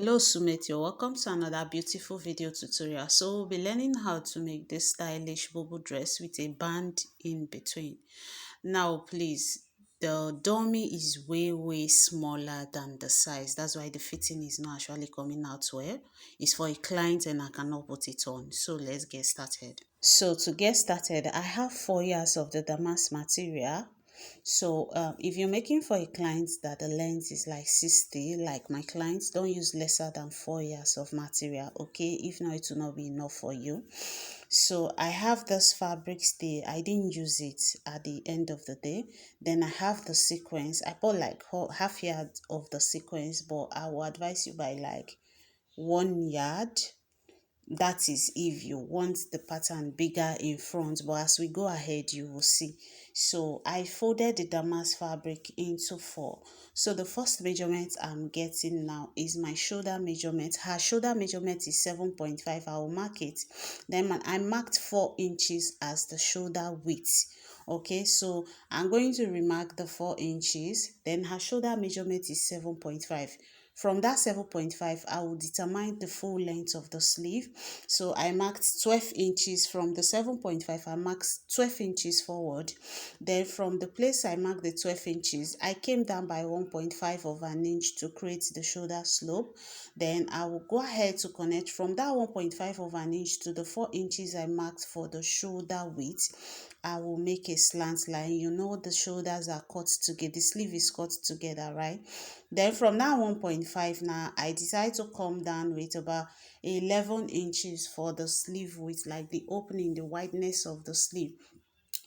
Hello Sumit, you're welcome to another beautiful video tutorial. So we'll be learning how to make this stylish bobo dress with a band in between. Now please, the dummy is way smaller than the size. That's why the fitting is not actually coming out well. It's for a client and I cannot put it on. So let's get started. So to get started, I have 4 yards of the damask material. So if you're making for a client that the length is like 60, like my clients, don't use lesser than 4 yards of material, okay? If not, it will not be enough for you. So I have this fabric still. I didn't use it at the end of the day. Then I have the sequins. I bought like half yard of the sequins, but I will advise you by like 1 yard. That is if you want the pattern bigger in front, but as we go ahead you will see. So I folded the damask fabric into 4. So the first measurement I'm getting now is my shoulder measurement. Her shoulder measurement is 7.5. I will mark it. Then I marked 4 inches as the shoulder width. Okay, so I'm going to remark the 4 inches. Then her shoulder measurement is 7.5. From that 7.5, I will determine the full length of the sleeve. So I marked 12 inches from the 7.5. I marked 12 inches forward. Then from the place I marked the 12 inches, I came down by 1.5 of an inch to create the shoulder slope. Then I will go ahead to connect from that 1.5 of an inch to the 4 inches I marked for the shoulder width. I will make a slant line. You know the shoulders are cut together, the sleeve is cut together, right? Then from that 1.5 now, I decide to come down with about 11 inches for the sleeve width, like the opening, the wideness of the sleeve.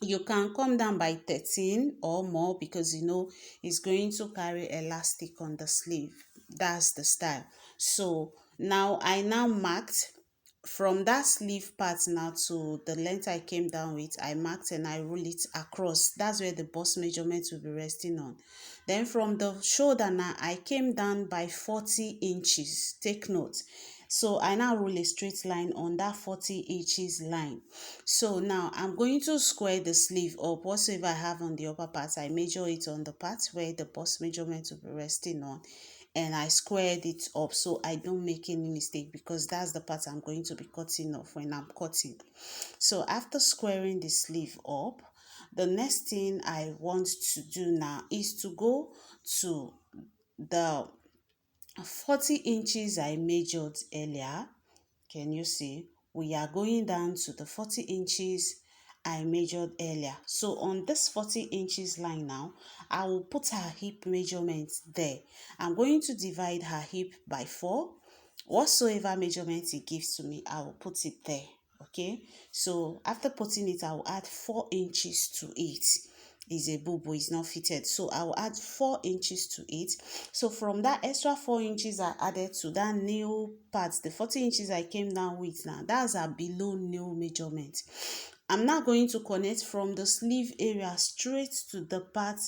You can come down by 13 or more because you know it's going to carry elastic on the sleeve. That's the style. So now I marked from that sleeve part now to the length I came down with. I marked and I roll it across. That's where the bust measurement will be resting on. Then from the shoulder now, I came down by 40 inches. Take note. So I now roll a straight line on that 40 inches line. So now I'm going to square the sleeve up. Whatsoever I have on the upper part, I measure it on the part where the bust measurement will be resting on, and I squared it up so I don't make any mistake, because that's the part I'm going to be cutting off when I'm cutting. So after squaring the sleeve up, the next thing I want to do now is to go to the 40 inches I measured earlier. Can you see? We are going down to the 40 inches I measured earlier. So on this 40 inches line now, I will put her hip measurement there. I'm going to divide her hip by 4. Whatsoever measurement it gives to me, I will put it there. Okay, so after putting it, I will add 4 inches to it. Is a bubu, is not fitted, so I will add 4 inches to it. So from that extra 4 inches I added to that nail part, the 40 inches I came down with now, that's a below nail measurement. I'm now going to connect from the sleeve area straight to the part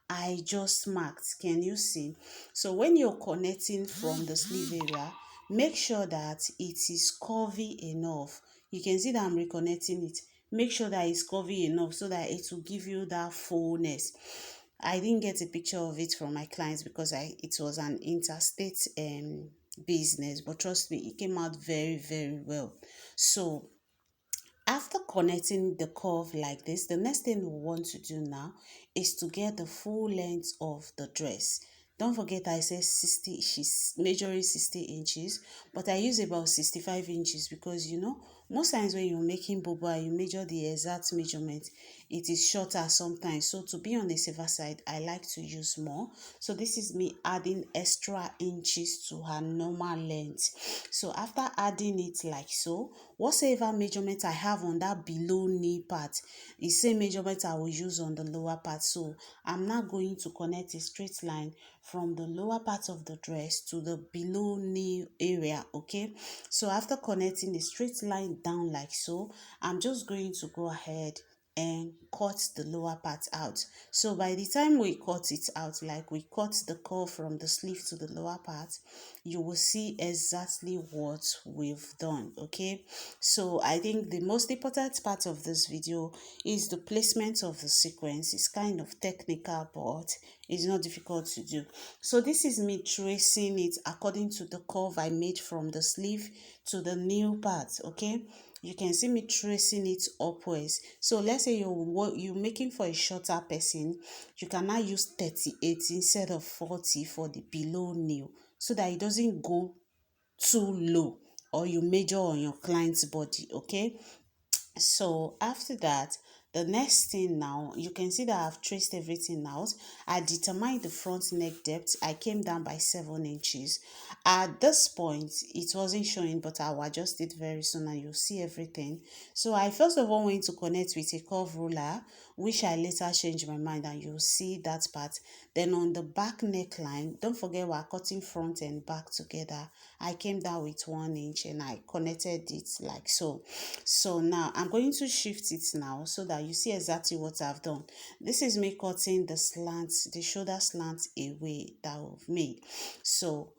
I just marked. Can you see? So when you're connecting from the sleeve area, make sure that it is curvy enough. You can see that I'm reconnecting it. Make sure that it's curvy enough so that it will give you that fullness. I didn't get a picture of it from my clients because it was an interstate business, but trust me, it came out very well. So after connecting the curve like this, the next thing we want to do now is to get the full length of the dress. Don't forget I said 60, she's measuring 60 inches, but I use about 65 inches because you know, most times when you're making boba, you measure the exact measurement, it is shorter sometimes. So to be on the safer side, I like to use more. So this is me adding extra inches to her normal length. So after adding it like so, whatsoever measurement I have on that below knee part is same measurement I will use on the lower part. So I'm now going to connect a straight line from the lower part of the dress to the below knee area. Okay, so after connecting the straight line down like so, I'm just going to go ahead and cut the lower part out. So by the time we cut it out, like we cut the curve from the sleeve to the lower part, you will see exactly what we've done. Okay, so I think the most important part of this video is the placement of the sequence. It's kind of technical, but It's not difficult to do. So this is me tracing it according to the curve I made from the sleeve to the new part. Okay, you can see me tracing it upwards. So let's say you're making for a shorter person, you can now use 38 instead of 40 for the below nail, so that it doesn't go too low or you measure on your client's body. Okay, so after that, the next thing, now you can see that I've traced everything out. I determined the front neck depth. I came down by 7 inches. At this point it wasn't showing, but I'll adjust it very soon and you'll see everything. So I first of all went to connect with a curve ruler, which I later changed my mind, and you'll see that part. Then on the back neckline, don't forget we're cutting front and back together. I came down with 1 inch and I connected it like so. So now I'm going to shift it now so that you see exactly what I've done. This is me cutting the slant, the shoulder slant away that we've made. So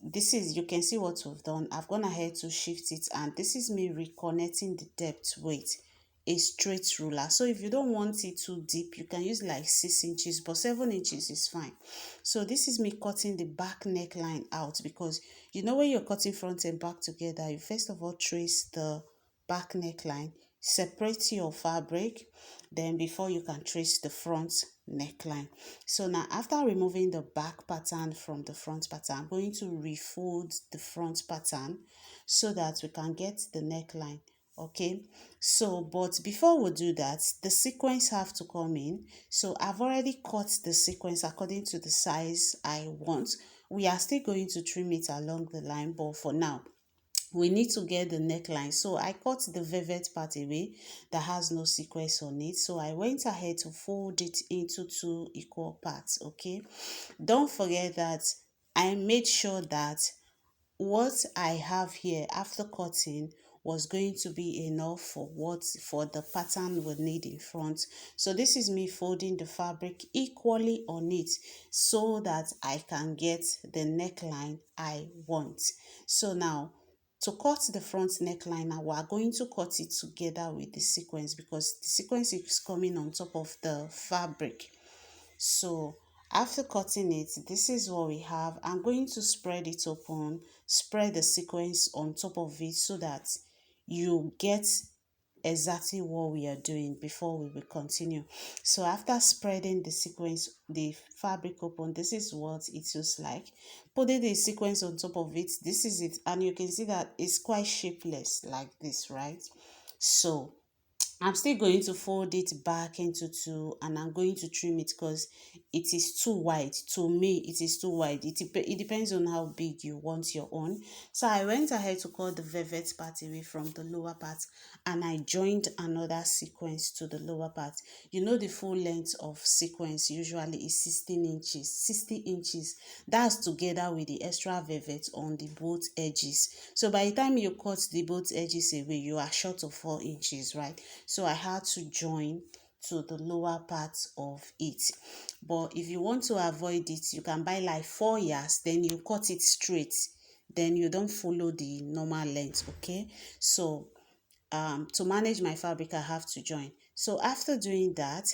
this is, you can see what we've done. I've gone ahead to shift it, and this is me reconnecting the depth with a straight ruler. So if you don't want it too deep, you can use like 6 inches, but 7 inches is fine. So this is me cutting the back neckline out, because you know when you're cutting front and back together, you first of all trace the back neckline, separate your fabric, then before you can trace the front neckline. So now after removing the back pattern from the front pattern, I'm going to refold the front pattern so that we can get the neckline. Okay, so but before we do that, the sequence have to come in. So I've already cut the sequence according to the size I want. We are still going to trim it along the line, but for now we need to get the neckline. So I cut the velvet part away that has no sequence on it. So I went ahead to fold it into 2 equal parts. Okay, don't forget that I made sure that what I have here after cutting was going to be enough for the pattern we need in front. So this is me folding the fabric equally on it so that I can get the neckline I want. So now to cut the front neckline, now we are going to cut it together with the sequence, because the sequence is coming on top of the fabric. So after cutting it, this is what we have. I'm going to spread it open, spread the sequence on top of it so that you get exactly what we are doing before we will continue. So after spreading the sequence, the fabric open, this is what it looks like. Putting the sequence on top of it, this is it, and you can see that it's quite shapeless like this, right? So I'm still going to fold it back into 2, and I'm going to trim it because it is too wide. To me, it is too wide. It depends on how big you want your own. So I went ahead to cut the velvet part away from the lower part, and I joined another sequence to the lower part. You know the full length of sequence usually is 16 inches, 60 inches. That's together with the extra velvet on the both edges. So by the time you cut the both edges away, you are short of 4 inches, right? So I had to join to the lower part of it. But if you want to avoid it, you can buy like 4 yards, then you cut it straight, then you don't follow the normal length. Okay, so to manage my fabric, I have to join. So after doing that,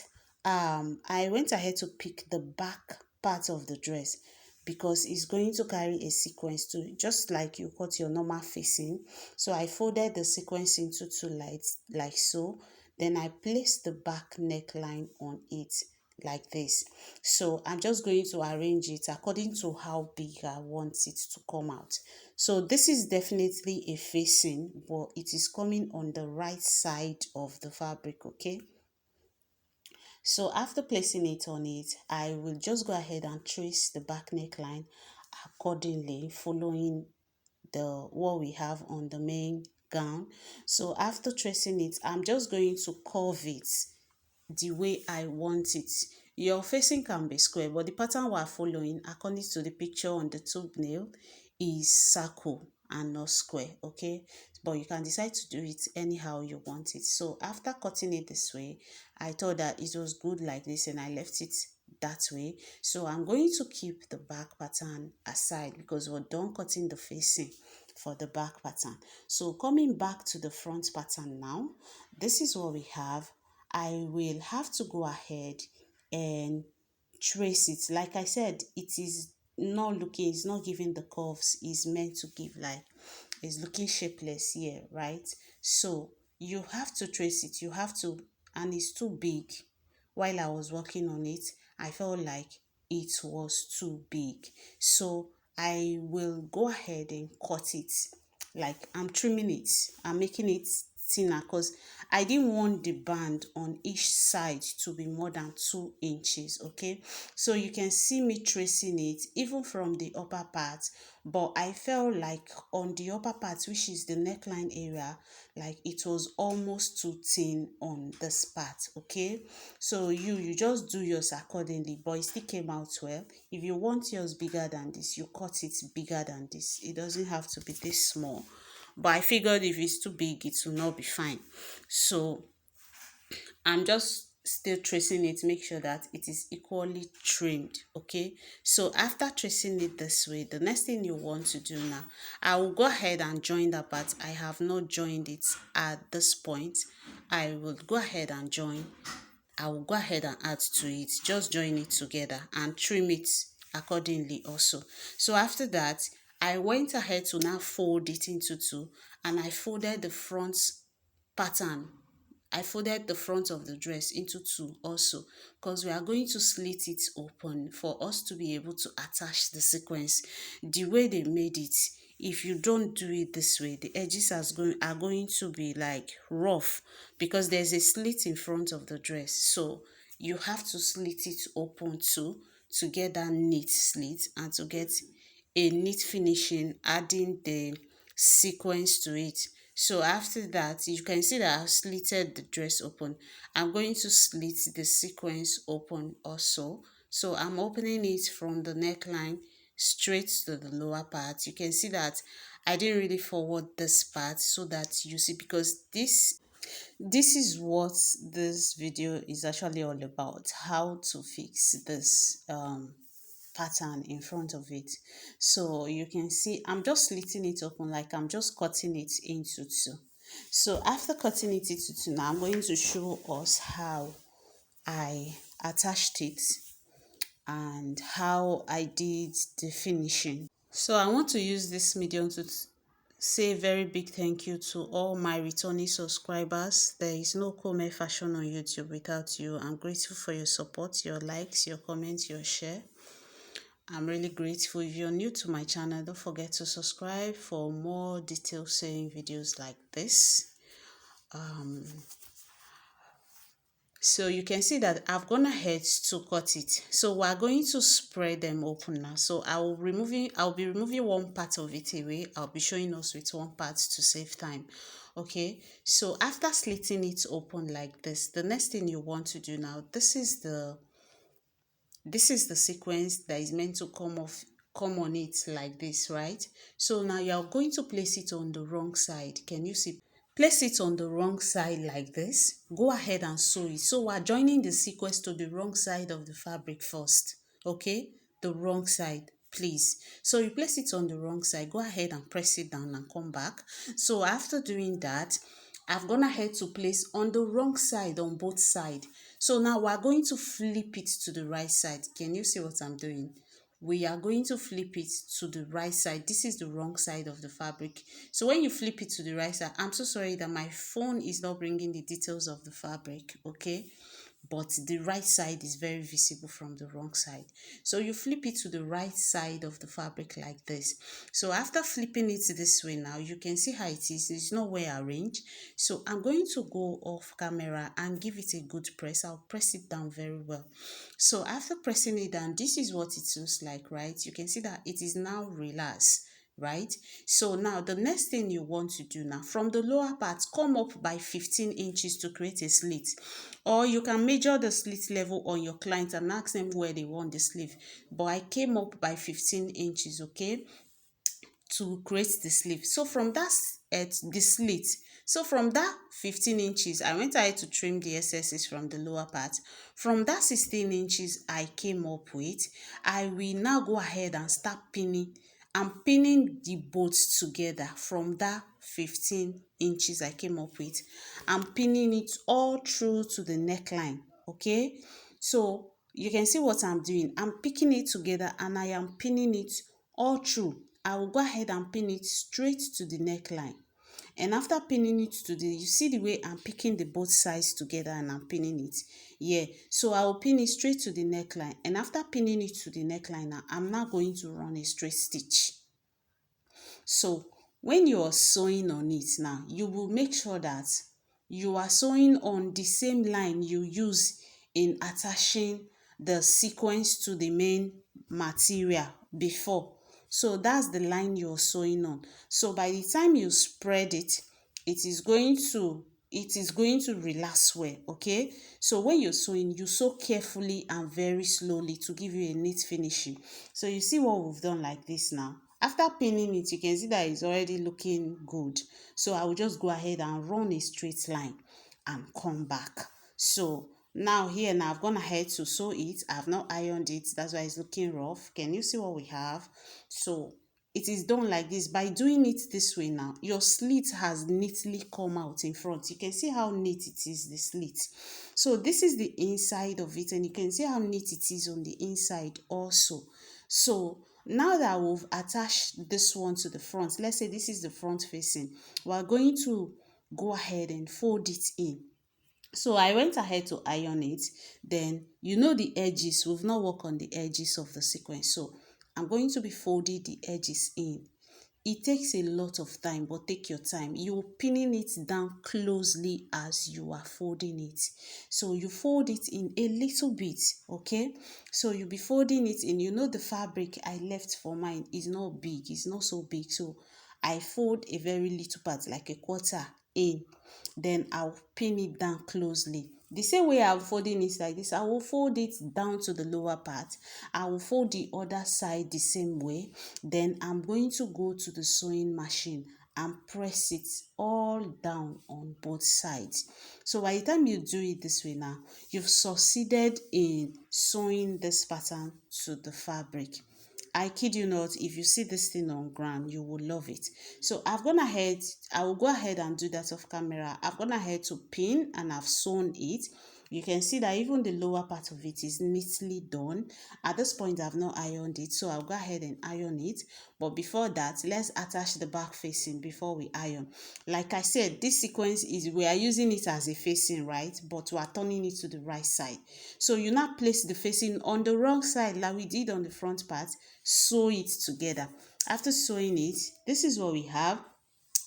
I went ahead to pick the back part of the dress, because it's going to carry a sequence too, just like you cut your normal facing. So I folded the sequence into 2 lights like so. Then I placed the back neckline on it like this. So I'm just going to arrange it according to how big I want it to come out. So this is definitely a facing, but it is coming on the right side of the fabric. Okay, so after placing it on it, I will just go ahead and trace the back neckline accordingly, following the what we have on the main gown. So after tracing it, I'm just going to curve it the way I want it. Your facing can be square, but the pattern we are following according to the picture on the thumbnail is circle and not square. Okay, but you can decide to do it anyhow you want it. So after cutting it this way, I thought that it was good like this, and I left it that way. So I'm going to keep the back pattern aside because we're done cutting the facing for the back pattern. So coming back to the front pattern now, this is what we have. I will have to go ahead and trace it. Like I said, it is not looking, it's not giving the curves it's meant to give, like it's looking shapeless here, right? So you have to trace it, you have to, and it's too big. While I was working on it, I felt like it was too big. So I will go ahead and cut it. Like I'm trimming it, I'm making it thinner because I didn't want the band on each side to be more than 2 inches. Okay, so you can see me tracing it even from the upper part, but I felt like on the upper part, which is the neckline area, like it was almost too thin on this part. Okay, so you just do yours accordingly, but it still came out well. If you want yours bigger than this, you cut it bigger than this. It doesn't have to be this small, but I figured if it's too big it will not be fine. So I'm just still tracing it, make sure that it is equally trimmed. Okay, so after tracing it this way, the next thing you want to do now, I will go ahead and join that part. I have not joined it at this point. I will go ahead and join. I will go ahead and add to it, just join it together and trim it accordingly also. So after that, I went ahead to now fold it into two, and I folded the front pattern. I folded the front of the dress into two also, because we are going to slit it open for us to be able to attach the sequence the way they made it. If you don't do it this way, the edges are going to be like rough, because there's a slit in front of the dress. So you have to slit it open too, to get that neat slit and to get a neat finishing, adding the sequence to it. So after that, you can see that I've slitted the dress open. I'm going to slit the sequence open also. So I'm opening it from the neckline straight to the lower part. You can see that I didn't really forward this part, so that you see, because this is what this video is actually all about, how to fix this pattern in front of it. So you can see I'm just slitting it open, like I'm just cutting it into two. So after cutting it into two, now I'm going to show us how I attached it and how I did the finishing. So I want to use this medium to say a very big thank you to all my returning subscribers. There is no Kome Fashion on YouTube without you. I'm grateful for your support, your likes, your comments, your share. I'm really grateful. If you're new to my channel, don't forget to subscribe for more detailed sewing videos like this. So you can see that I've gone ahead to cut it. So we're going to spread them open now. So I'll be removing one part of it away. I'll be showing us with one part to save time. Okay, so after slitting it open like this, the next thing you want to do now, this is the sequence that is meant to come on it like this, right? So now you're going to place it on the wrong side. Can you see? Place it on the wrong side like this. Go ahead and sew it. So we're joining the sequence to the wrong side of the fabric first. Okay, the wrong side, please. So you place it on the wrong side. Go ahead and press it down and come back. So after doing that, I've gone ahead to place on the wrong side on both sides. So now we're going to flip it to the right side. Can you see what I'm doing? We are going to flip it to the right side. This is the wrong side of the fabric. So when you flip it to the right side, I'm so sorry that my phone is not bringing the details of the fabric, okay? But the right side is very visible from the wrong side. So you flip it to the right side of the fabric like this. So after flipping it this way now, you can see how it is. It's not well arranged. So I'm going to go off camera and give it a good press. I'll press it down very well. So after pressing it down, this is what it looks like, right? You can see that it is now relaxed, right? So now the next thing you want to do now, from the lower part, come up by 15 inches to create a slit, or you can measure the slit level on your client and ask them where they want the sleeve, but I came up by 15 inches, okay, to create the sleeve. So from that the slit, so from that 15 inches, I went ahead to trim the excesses from the lower part. From that 16 inches I came up with, I will now go ahead and start pinning. I'm pinning the both together from that 15 inches I came up with. I'm pinning it all through to the neckline, okay? So you can see what I'm doing. I'm picking it together and I am pinning it all through. I will go ahead and pin it straight to the neckline. And after pinning it to the, you see the way I'm picking the both sides together and I'm pinning it. Yeah, so I will pin it straight to the neckline. And after pinning it to the neckline now, I'm now going to run a straight stitch. So when you are sewing on it now, you will make sure that you are sewing on the same line you use in attaching the sequence to the main material before. So that's the line you're sewing on. So by the time you spread it, it is going to relax well. Okay, so when you're sewing, you sew carefully and very slowly to give you a neat finishing. So you see what we've done like this now. After pinning it, you can see that it's already looking good. So I will just go ahead and run a straight line and come back. So now here, now I've gone ahead to sew it. I've not ironed it, that's why it's looking rough. Can you see what we have? So it is done like this. By doing it this way now, your slit has neatly come out in front. You can see how neat it is, the slit. So this is the inside of it, and you can see how neat it is on the inside also. So now that we've attached this one to the front, let's say this is the front facing, we're going to go ahead and fold it in. So I went ahead to iron it. Then you know the edges, we've not worked on the edges of the sequence. So I'm going to be folding the edges in. It takes a lot of time, but take your time. You're pinning it down closely as you are folding it. So you fold it in a little bit, okay? So you'll be folding it in. You know the fabric I left for mine is not big. It's not so big. So I fold a very little part, like a quarter in. Then I'll pin it down closely. The same way I'm folding it like this, I will fold it down to the lower part. I will fold the other side the same way. Then I'm going to go to the sewing machine and press it all down on both sides. So by the time you do it this way now, you've succeeded in sewing this pattern to the fabric. I kid you not, if you see this thing on ground, you will love it. So I will go ahead and do that off camera. I've gone ahead to pin and I've sewn it. You can see that even the lower part of it is neatly done. At this point, I've not ironed it, so I'll go ahead and iron it. But before that, let's attach the back facing before we iron. Like I said, this sequence is, we are using it as a facing, right? But we are turning it to the right side. So you now place the facing on the wrong side like we did on the front part. Sew it together. After sewing it, this is what we have.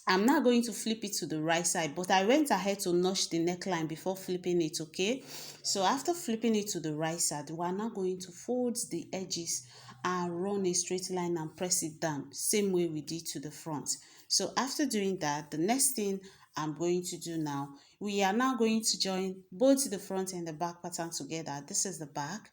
I'm now going to flip it to the right side, but I went ahead to notch the neckline before flipping it, okay? So after flipping it to the right side, we are now going to fold the edges and run a straight line and press it down, same way we did to the front. So after doing that, the next thing I'm going to do now, we are now going to join both the front and the back pattern together. This is the back,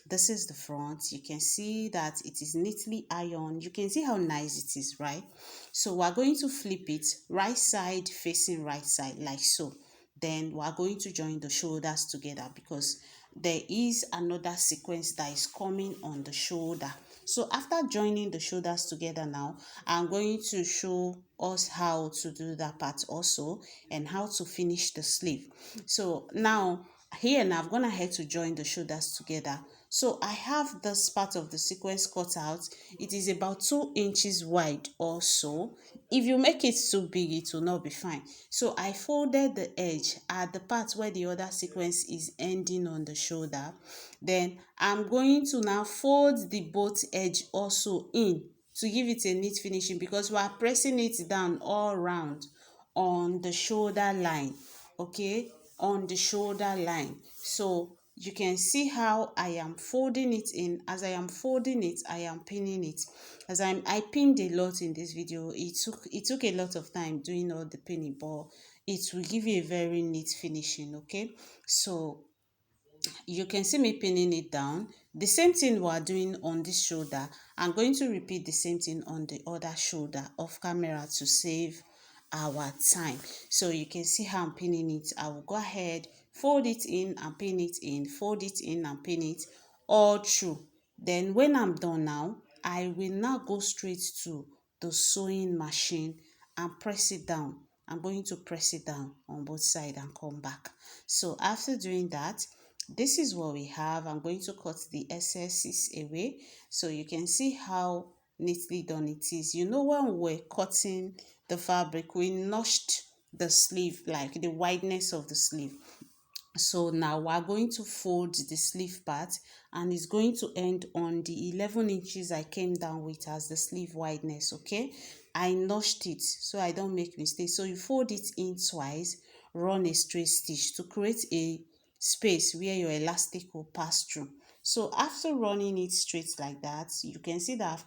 this is the front. You can see that it is neatly ironed. You can see how nice it is, right? So we're going to flip it right side facing right side, like so. Then we're going to join the shoulders together because there is another sequence that is coming on the shoulder. So after joining the shoulders together now, I'm going to show us how to do that part also and how to finish the sleeve. So now here now I've gone ahead to join the shoulders together. So I have this part of the sequence cut out. It is about 2 inches wide or so. If you make it too big, it will not be fine. So I folded the edge at the part where the other sequence is ending on the shoulder. Then I'm going to now fold the both edge also in to give it a neat finishing, because we are pressing it down all round on the shoulder line, okay, on the shoulder line. So you can see how I am folding it in. As I am folding it, I am pinning it. I pinned a lot in this video. It took a lot of time doing all the pinning, but it will give you a very neat finishing, okay? So you can see me pinning it down. The same thing we are doing on this shoulder. I'm going to repeat the same thing on the other shoulder off camera to save our time. So you can see how I'm pinning it. I will go ahead, fold it in and pin it in, fold it in and pin it all through. Then when I'm done now, I will now go straight to the sewing machine and press it down. I'm going to press it down on both sides and come back. So after doing that, this is what we have. I'm going to cut the excesses away so you can see how neatly done it is. You know, when we're cutting the fabric, we notched the sleeve, like the wideness of the sleeve. So now we're going to fold the sleeve part, and it's going to end on the 11 inches I came down with as the sleeve wideness. Okay, I notched it so I don't make mistakes. So you fold it in twice, run a straight stitch to create a space where your elastic will pass through. So after running it straight like that, you can see that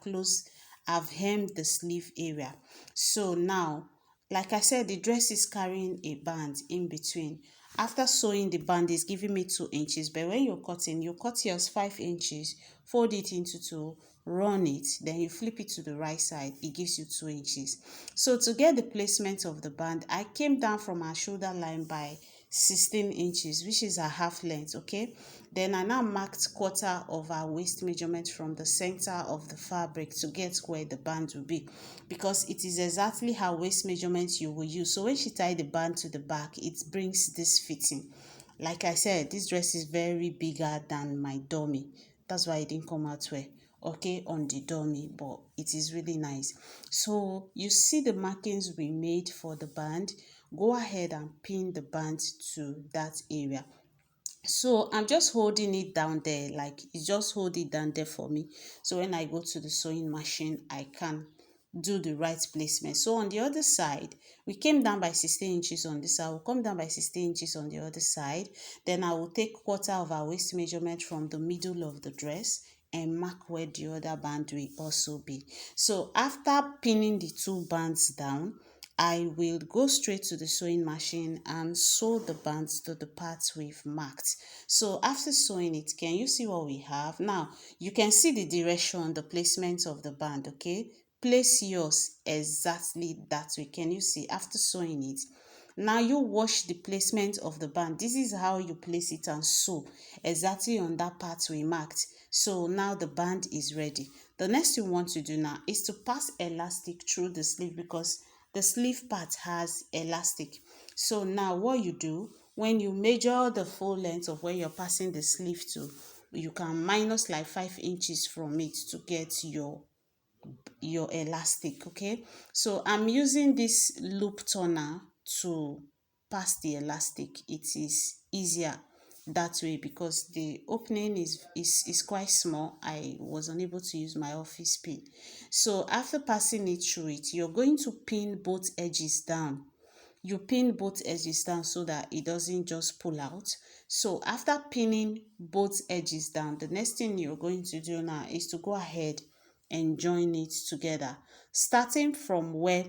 I've hemmed the sleeve area. So now, like I said, the dress is carrying a band in between. After sewing, the band is giving me 2 inches, but when you're cutting, you cut yours 5 inches, fold it into two, run it, then you flip it to the right side, it gives you 2 inches. So to get the placement of the band, I came down from our shoulder line by 16 inches, which is a half length. Okay, then I now marked quarter of our waist measurement from the center of the fabric to get where the band will be, because it is exactly her waist measurement you will use. So when she tied the band to the back, it brings this fitting. Like I said, this dress is very bigger than my dummy. That's why it didn't come out well, okay, on the dummy, but it is really nice. So you see the markings we made for the band. Go ahead and pin the band to that area. So I'm just holding it down there, like it just hold it down there for me, so when I go to the sewing machine I can do the right placement. So on the other side, we came down by 16 inches on this side, we'll come down by 16 inches on the other side. Then I will take quarter of our waist measurement from the middle of the dress and mark where the other band will also be. So after pinning the two bands down, I will go straight to the sewing machine and sew the bands to the parts we've marked. So after sewing it, can you see what we have? Now, you can see the direction, the placement of the band, okay? Place yours exactly that way. Can you see after sewing it? Now you wash the placement of the band. This is how you place it and sew exactly on that part we marked. So now the band is ready. The next thing you want to do now is to pass elastic through the sleeve, because the sleeve part has elastic. So now what you do, when you measure the full length of where you're passing the sleeve to, you can minus like 5 inches from it to get your elastic. Okay, so I'm using this loop turner to pass the elastic. It is easier that way because the opening is quite small. I was unable to use my office pin. So after passing it through it, you're going to pin both edges down. You pin both edges down so that it doesn't just pull out. So after pinning both edges down, the next thing you're going to do now is to go ahead and join it together, starting from where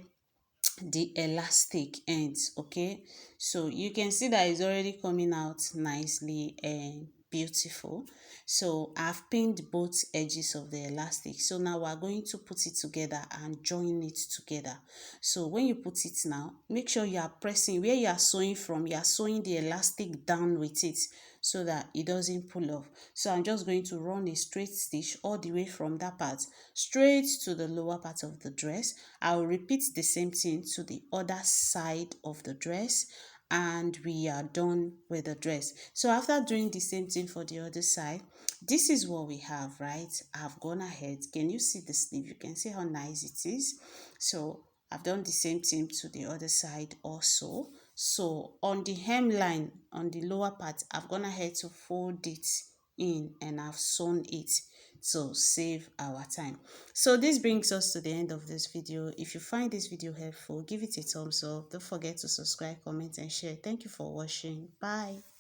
the elastic ends. Okay, so you can see that it's already coming out nicely and beautiful. So I've pinned both edges of the elastic, so now we're going to put it together and join it together. So when you put it now, make sure you are pressing where you are sewing from, you are sewing the elastic down with it so that it doesn't pull off. So I'm just going to run a straight stitch all the way from that part straight to the lower part of the dress. I will repeat the same thing to the other side of the dress, and we are done with the dress. So after doing the same thing for the other side, this is what we have, right? I've gone ahead. Can you see the sleeve? You can see how nice it is. So I've done the same thing to the other side also. So on the hemline, on the lower part, I've gone ahead to fold it in and I've sewn it to save our time. So this brings us to the end of this video. If you find this video helpful, give it a thumbs up. Don't forget to subscribe, comment and share. Thank you for watching. Bye.